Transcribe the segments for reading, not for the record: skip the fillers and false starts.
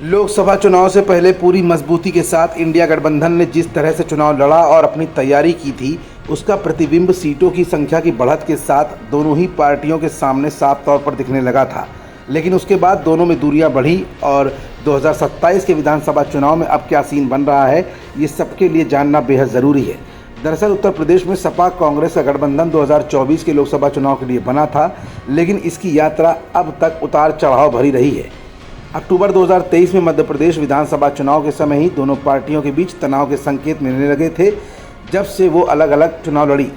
लोकसभा चुनाव से पहले पूरी मजबूती के साथ इंडिया गठबंधन ने जिस तरह से चुनाव लड़ा और अपनी तैयारी की थी, उसका प्रतिबिंब सीटों की संख्या की बढ़त के साथ दोनों ही पार्टियों के सामने साफ तौर पर दिखने लगा था। लेकिन उसके बाद दोनों में दूरियां बढ़ी और 2027 के विधानसभा चुनाव में अब क्या सीन बन रहा है, ये सबके लिए जानना बेहद ज़रूरी है। दरअसल उत्तर प्रदेश में सपा कांग्रेस का गठबंधन 2024 के लोकसभा चुनाव के लिए बना था, लेकिन इसकी यात्रा अब तक उतार चढ़ाव भरी रही है। अक्टूबर 2023 में मध्य प्रदेश विधानसभा चुनाव के समय ही दोनों पार्टियों के बीच तनाव के संकेत मिलने लगे थे, जब से वो अलग अलग चुनाव लड़ी।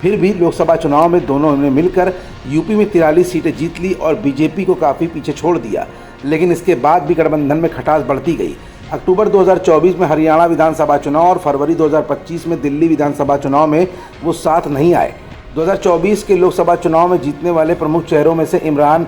फिर भी लोकसभा चुनाव में दोनों ने मिलकर यूपी में 43 सीटें जीत ली और बीजेपी को काफ़ी पीछे छोड़ दिया। लेकिन इसके बाद भी गठबंधन में खटास बढ़ती गई। अक्टूबर 2024 में हरियाणा विधानसभा चुनाव और फरवरी 2025 में दिल्ली विधानसभा चुनाव में वो साथ नहीं आए। 2024 के लोकसभा चुनाव में जीतने वाले प्रमुख चेहरों में से इमरान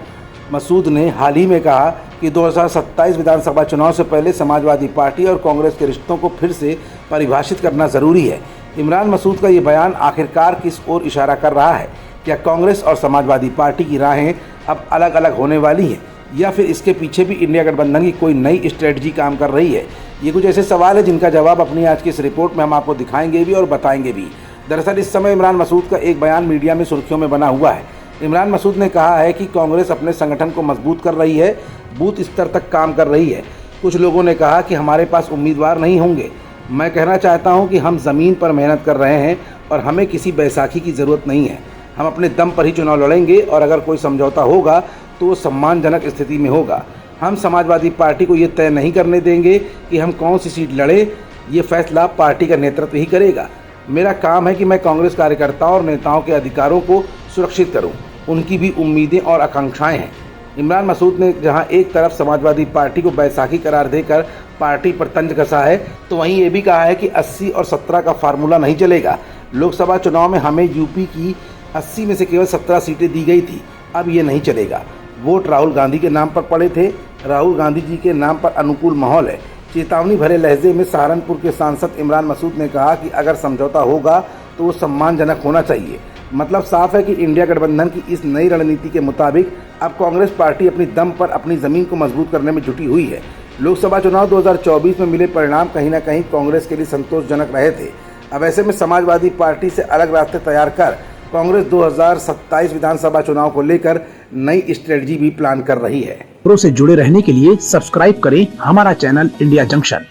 मसूद ने हाल ही में कहा कि 2027 विधानसभा चुनाव से पहले समाजवादी पार्टी और कांग्रेस के रिश्तों को फिर से परिभाषित करना ज़रूरी है। इमरान मसूद का ये बयान आखिरकार किस ओर इशारा कर रहा है? क्या कांग्रेस और समाजवादी पार्टी की राहें अब अलग अलग होने वाली हैं, या फिर इसके पीछे भी इंडिया गठबंधन की कोई नई स्ट्रेटजी काम कर रही है? ये कुछ ऐसे सवाल है जिनका जवाब अपनी आज की इस रिपोर्ट में हम आपको दिखाएंगे भी और बताएंगे भी। दरअसल इस समय इमरान मसूद का एक बयान मीडिया में सुर्खियों में बना हुआ है। इमरान मसूद ने कहा है कि कांग्रेस अपने संगठन को मजबूत कर रही है, बूथ स्तर तक काम कर रही है। कुछ लोगों ने कहा कि हमारे पास उम्मीदवार नहीं होंगे। मैं कहना चाहता हूं कि हम ज़मीन पर मेहनत कर रहे हैं और हमें किसी बैसाखी की ज़रूरत नहीं है। हम अपने दम पर ही चुनाव लड़ेंगे और अगर कोई समझौता होगा तो वो सम्मानजनक स्थिति में होगा। हम समाजवादी पार्टी को ये तय नहीं करने देंगे कि हम कौन सी सीट लड़ें, ये फैसला पार्टी का नेतृत्व ही करेगा। मेरा काम है कि मैं कांग्रेस कार्यकर्ताओं और नेताओं के अधिकारों को सुरक्षित करूँ। उनकी भी उम्मीदें और आकांक्षाएं हैं। इमरान मसूद ने जहां एक तरफ समाजवादी पार्टी को बैसाखी करार देकर पार्टी पर तंज कसा है, तो वहीं ये भी कहा है कि 80 और 17 का फार्मूला नहीं चलेगा। लोकसभा चुनाव में हमें यूपी की 80 में से केवल 17 सीटें दी गई थी, अब ये नहीं चलेगा। वोट राहुल गांधी के नाम पर पड़े थे, राहुल गांधी जी के नाम पर अनुकूल माहौल है। चेतावनी भरे लहजे में सहारनपुर के सांसद इमरान मसूद ने कहा कि अगर समझौता होगा तो वो सम्मानजनक होना चाहिए। मतलब साफ है कि इंडिया गठबंधन की इस नई रणनीति के मुताबिक अब कांग्रेस पार्टी अपनी दम पर अपनी ज़मीन को मजबूत करने में जुटी हुई है। लोकसभा चुनाव 2024 में मिले परिणाम कहीं ना कहीं कांग्रेस के लिए संतोषजनक रहे थे। अब ऐसे में समाजवादी पार्टी से अलग रास्ते तैयार कर कांग्रेस 2027 विधानसभा चुनाव को लेकर नई स्ट्रेटजी भी प्लान कर रही है। खबरों से जुड़े रहने के लिए सब्सक्राइब करें हमारा चैनल इंडिया जंक्शन।